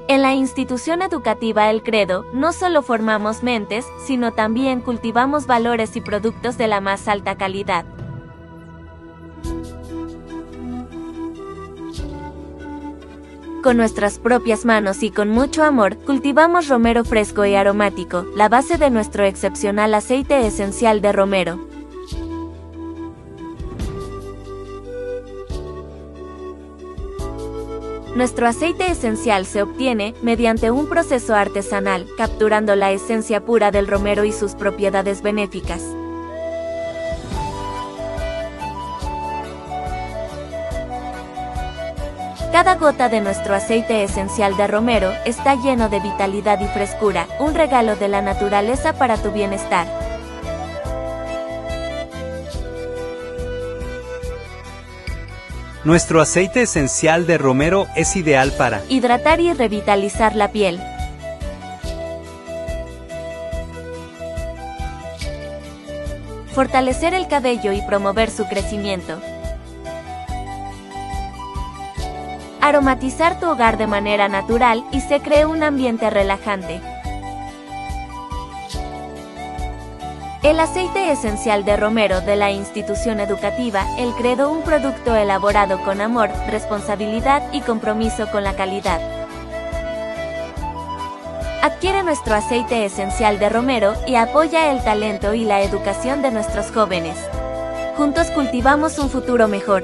En la institución educativa El Credo, no solo formamos mentes, sino también cultivamos valores y productos de la más alta calidad. Con nuestras propias manos y con mucho amor, cultivamos romero fresco y aromático, la base de nuestro excepcional aceite esencial de romero. Nuestro aceite esencial se obtiene mediante un proceso artesanal, capturando la esencia pura del romero y sus propiedades benéficas. Cada gota de nuestro aceite esencial de romero está lleno de vitalidad y frescura, un regalo de la naturaleza para tu bienestar. Nuestro aceite esencial de romero es ideal para hidratar y revitalizar la piel, fortalecer el cabello y promover su crecimiento, aromatizar tu hogar de manera natural y se cree un ambiente relajante. El aceite esencial de romero de la institución educativa El Credo, un producto elaborado con amor, responsabilidad y compromiso con la calidad. Adquiere nuestro aceite esencial de romero y apoya el talento y la educación de nuestros jóvenes. Juntos cultivamos un futuro mejor.